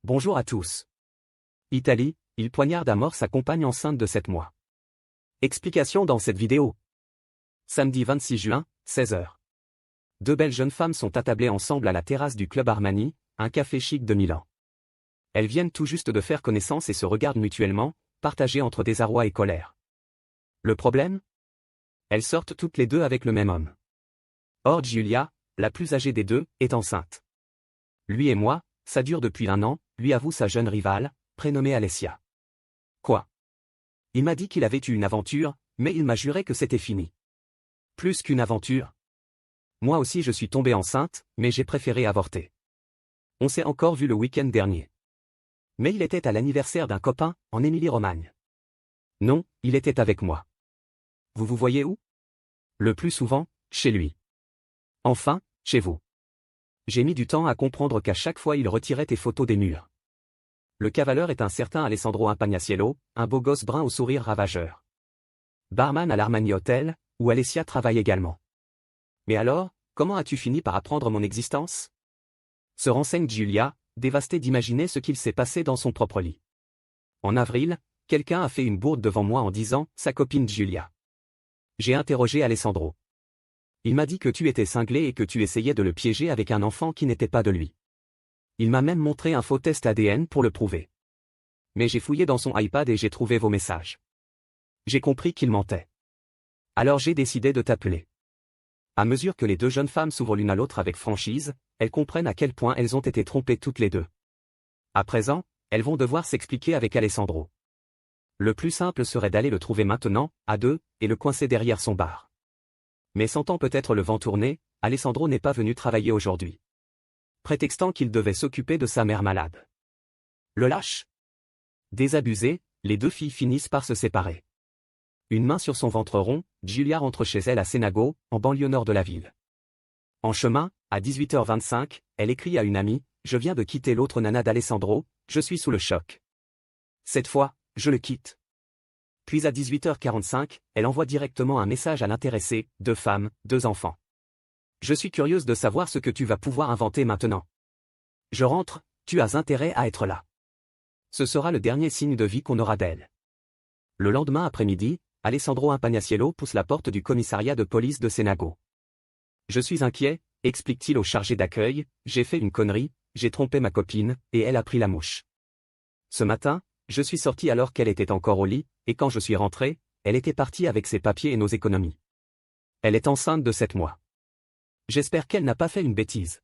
Bonjour à tous. Italie, il poignarde à mort sa compagne enceinte de 7 mois. Explication dans cette vidéo. Samedi 26 juin, 16h. Deux belles jeunes femmes sont attablées ensemble à la terrasse du Club Armani, un café chic de Milan. Elles viennent tout juste de faire connaissance et se regardent mutuellement, partagées entre désarroi et colère. Le problème ? Elles sortent toutes les deux avec le même homme. Or Giulia, la plus âgée des deux, est enceinte. Lui et moi, ça dure depuis 1 an, lui avoue sa jeune rivale, prénommée Alessia. Quoi ? Il m'a dit qu'il avait eu une aventure, mais il m'a juré que c'était fini. Plus qu'une aventure. Moi aussi je suis tombée enceinte, mais j'ai préféré avorter. On s'est encore vu le week-end dernier. Mais il était à l'anniversaire d'un copain, en Émilie-Romagne. Non, il était avec moi. Vous voyez où ? Le plus souvent, chez lui. Enfin, chez vous. J'ai mis du temps à comprendre qu'à chaque fois il retirait tes photos des murs. Le cavaleur est un certain Alessandro Impagnaciello, un beau gosse brun au sourire ravageur. Barman à l'Armani Hotel, où Alessia travaille également. Mais alors, comment as-tu fini par apprendre mon existence ? Se renseigne Giulia, dévastée d'imaginer ce qu'il s'est passé dans son propre lit. En avril, quelqu'un a fait une bourde devant moi en disant « sa copine Giulia ». J'ai interrogé Alessandro. Il m'a dit que tu étais cinglé et que tu essayais de le piéger avec un enfant qui n'était pas de lui. Il m'a même montré un faux test ADN pour le prouver. Mais j'ai fouillé dans son iPad et j'ai trouvé vos messages. J'ai compris qu'il mentait. Alors j'ai décidé de t'appeler. À mesure que les deux jeunes femmes s'ouvrent l'une à l'autre avec franchise, elles comprennent à quel point elles ont été trompées toutes les deux. À présent, elles vont devoir s'expliquer avec Alessandro. Le plus simple serait d'aller le trouver maintenant, à deux, et le coincer derrière son bar. Mais sentant peut-être le vent tourner, Alessandro n'est pas venu travailler aujourd'hui. Prétextant qu'il devait s'occuper de sa mère malade. Le lâche. Désabusées, les deux filles finissent par se séparer. Une main sur son ventre rond, Giulia rentre chez elle à Senago, en banlieue nord de la ville. En chemin, à 18h25, elle écrit à une amie « Je viens de quitter l'autre nana d'Alessandro, je suis sous le choc. Cette fois, je le quitte. » Puis à 18h45, elle envoie directement un message à l'intéressé, 2 femmes, 2 enfants. Je suis curieuse de savoir ce que tu vas pouvoir inventer maintenant. Je rentre, tu as intérêt à être là. Ce sera le dernier signe de vie qu'on aura d'elle. Le lendemain après-midi, Alessandro Impagnaciello pousse la porte du commissariat de police de Senago. Je suis inquiet, explique-t-il au chargé d'accueil, j'ai fait une connerie, j'ai trompé ma copine, et elle a pris la mouche. Ce matin, je suis sorti alors qu'elle était encore au lit, et quand je suis rentré, elle était partie avec ses papiers et nos économies. Elle est enceinte de 7 mois. J'espère qu'elle n'a pas fait une bêtise.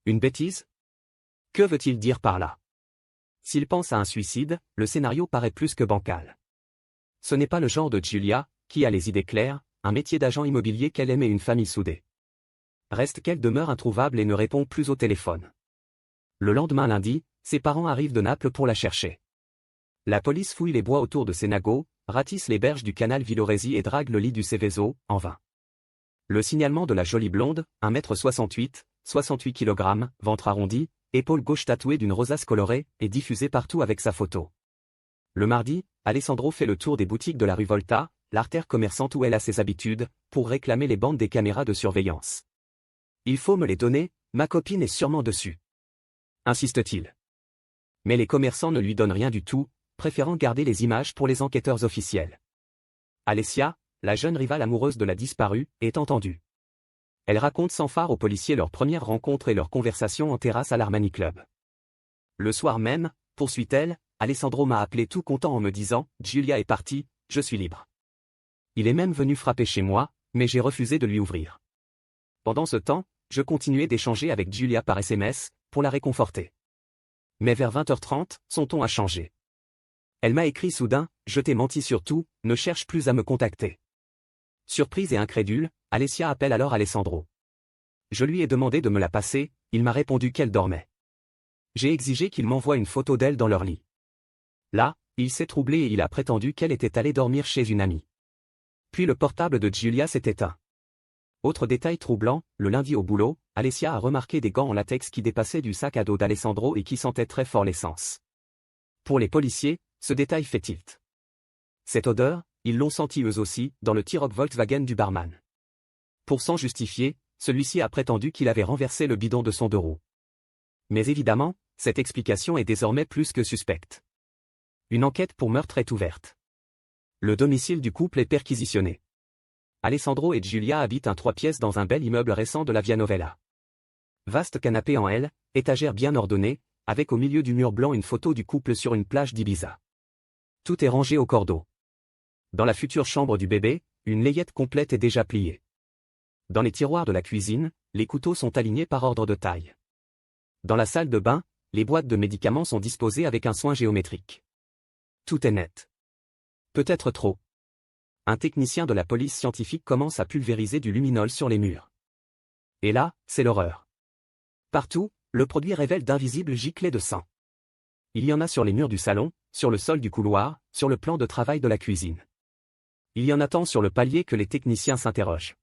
Une bêtise ? Que veut-il dire par là ? S'il pense à un suicide, le scénario paraît plus que bancal. Ce n'est pas le genre de Giulia, qui a les idées claires, un métier d'agent immobilier qu'elle aime et une famille soudée. Reste qu'elle demeure introuvable et ne répond plus au téléphone. Le lendemain lundi, ses parents arrivent de Naples pour la chercher. La police fouille les bois autour de Senago, ratisse les berges du canal Villoresi et drague le lit du Seveso, en vain. Le signalement de la jolie blonde, 1m68, 68 kg, ventre arrondi, épaule gauche tatouée d'une rosace colorée, est diffusé partout avec sa photo. Le mardi, Alessandro fait le tour des boutiques de la rue Volta, l'artère commerçante où elle a ses habitudes, pour réclamer les bandes des caméras de surveillance. Il faut me les donner, ma copine est sûrement dessus. Insiste-t-il. Mais les commerçants ne lui donnent rien du tout, préférant garder les images pour les enquêteurs officiels. Alessia, la jeune rivale amoureuse de la disparue, est entendue. Elle raconte sans phare aux policiers leur première rencontre et leur conversation en terrasse à l'Armani Club. Le soir même, poursuit-elle, Alessandro m'a appelé tout content en me disant « Giulia est partie, je suis libre ». Il est même venu frapper chez moi, mais j'ai refusé de lui ouvrir. Pendant ce temps, je continuais d'échanger avec Giulia par SMS, pour la réconforter. Mais vers 20h30, son ton a changé. Elle m'a écrit soudain « Je t'ai menti sur tout, ne cherche plus à me contacter ». Surprise et incrédule, Alessia appelle alors Alessandro. Je lui ai demandé de me la passer, il m'a répondu qu'elle dormait. J'ai exigé qu'il m'envoie une photo d'elle dans leur lit. Là, il s'est troublé et il a prétendu qu'elle était allée dormir chez une amie. Puis le portable de Giulia s'est éteint. Autre détail troublant, le lundi au boulot, Alessia a remarqué des gants en latex qui dépassaient du sac à dos d'Alessandro et qui sentaient très fort l'essence. Pour les policiers, ce détail fait tilt. Cette odeur, ils l'ont sentie eux aussi, dans le T-Roc Volkswagen du barman. Pour s'en justifier, celui-ci a prétendu qu'il avait renversé le bidon de son 2 roues. Mais évidemment, cette explication est désormais plus que suspecte. Une enquête pour meurtre est ouverte. Le domicile du couple est perquisitionné. Alessandro et Giulia habitent un 3 pièces dans un bel immeuble récent de la Via Novella. Vaste canapé en L, étagère bien ordonnée, avec au milieu du mur blanc une photo du couple sur une plage d'Ibiza. Tout est rangé au cordeau. Dans la future chambre du bébé, une layette complète est déjà pliée. Dans les tiroirs de la cuisine, les couteaux sont alignés par ordre de taille. Dans la salle de bain, les boîtes de médicaments sont disposées avec un soin géométrique. Tout est net. Peut-être trop. Un technicien de la police scientifique commence à pulvériser du luminol sur les murs. Et là, c'est l'horreur. Partout, le produit révèle d'invisibles giclées de sang. Il y en a sur les murs du salon, sur le sol du couloir, sur le plan de travail de la cuisine. Il y en a tant sur le palier que les techniciens s'interrogent.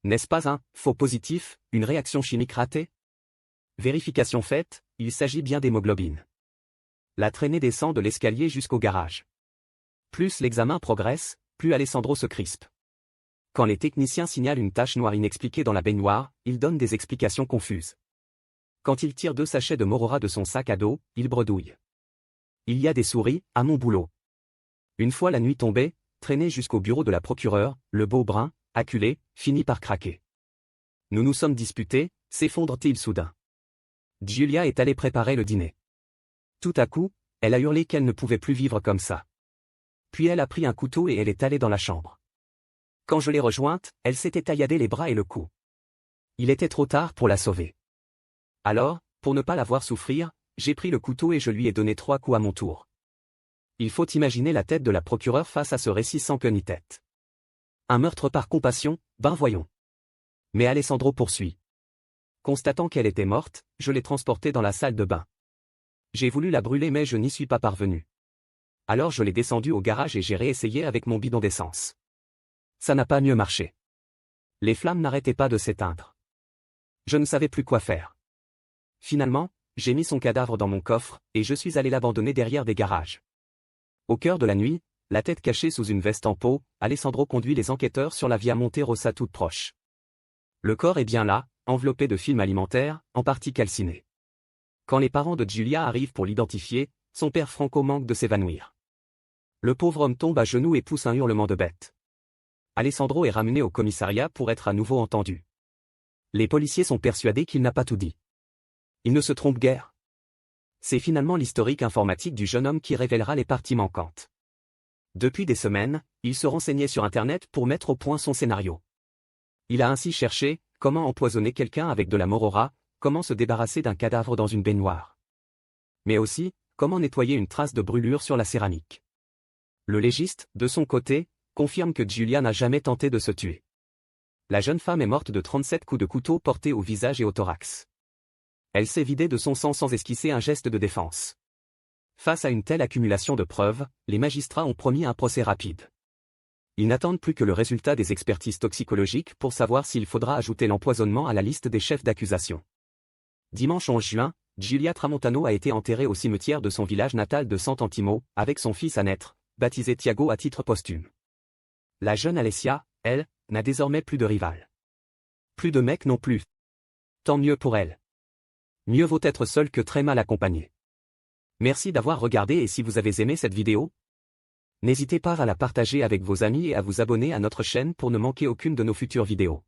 N'est-ce pas un faux positif, une réaction chimique ratée? Vérification faite, il s'agit bien d'hémoglobine. La traînée descend de l'escalier jusqu'au garage. Plus l'examen progresse, plus Alessandro se crispe. Quand les techniciens signalent une tache noire inexpliquée dans la baignoire, il donne des explications confuses. Quand il tire 2 sachets de Morora de son sac à dos, il bredouille. Il y a des souris, à mon boulot. Une fois la nuit tombée, traîné jusqu'au bureau de la procureure, le beau brun, acculé, finit par craquer. Nous nous sommes disputés, s'effondre-t-il soudain. Giulia est allée préparer le dîner. Tout à coup, elle a hurlé qu'elle ne pouvait plus vivre comme ça. Puis elle a pris un couteau et elle est allée dans la chambre. Quand je l'ai rejointe, elle s'était tailladé les bras et le cou. Il était trop tard pour la sauver. Alors, pour ne pas la voir souffrir, j'ai pris le couteau et je lui ai donné 3 coups à mon tour. Il faut imaginer la tête de la procureure face à ce récit sans queue ni tête. Un meurtre par compassion, ben voyons. Mais Alessandro poursuit. Constatant qu'elle était morte, je l'ai transportée dans la salle de bain. J'ai voulu la brûler mais je n'y suis pas parvenu. Alors je l'ai descendue au garage et j'ai réessayé avec mon bidon d'essence. Ça n'a pas mieux marché. Les flammes n'arrêtaient pas de s'éteindre. Je ne savais plus quoi faire. Finalement, j'ai mis son cadavre dans mon coffre, et je suis allé l'abandonner derrière des garages. Au cœur de la nuit, la tête cachée sous une veste en peau, Alessandro conduit les enquêteurs sur la Via Monte Rosa toute proche. Le corps est bien là, enveloppé de film alimentaire, en partie calciné. Quand les parents de Giulia arrivent pour l'identifier, son père Franco manque de s'évanouir. Le pauvre homme tombe à genoux et pousse un hurlement de bête. Alessandro est ramené au commissariat pour être à nouveau entendu. Les policiers sont persuadés qu'il n'a pas tout dit. Il ne se trompe guère. C'est finalement l'historique informatique du jeune homme qui révélera les parties manquantes. Depuis des semaines, il se renseignait sur Internet pour mettre au point son scénario. Il a ainsi cherché comment empoisonner quelqu'un avec de la Morora, comment se débarrasser d'un cadavre dans une baignoire. Mais aussi, comment nettoyer une trace de brûlure sur la céramique. Le légiste, de son côté, confirme que Giulia n'a jamais tenté de se tuer. La jeune femme est morte de 37 coups de couteau portés au visage et au thorax. Elle s'est vidée de son sang sans esquisser un geste de défense. Face à une telle accumulation de preuves, les magistrats ont promis un procès rapide. Ils n'attendent plus que le résultat des expertises toxicologiques pour savoir s'il faudra ajouter l'empoisonnement à la liste des chefs d'accusation. Dimanche 11 juin, Giulia Tramontano a été enterrée au cimetière de son village natal de Sant'Antimo, avec son fils à naître, baptisé Tiago à titre posthume. La jeune Alessia, elle, n'a désormais plus de rival. Plus de mec non plus. Tant mieux pour elle. Mieux vaut être seul que très mal accompagné. Merci d'avoir regardé et si vous avez aimé cette vidéo, n'hésitez pas à la partager avec vos amis et à vous abonner à notre chaîne pour ne manquer aucune de nos futures vidéos.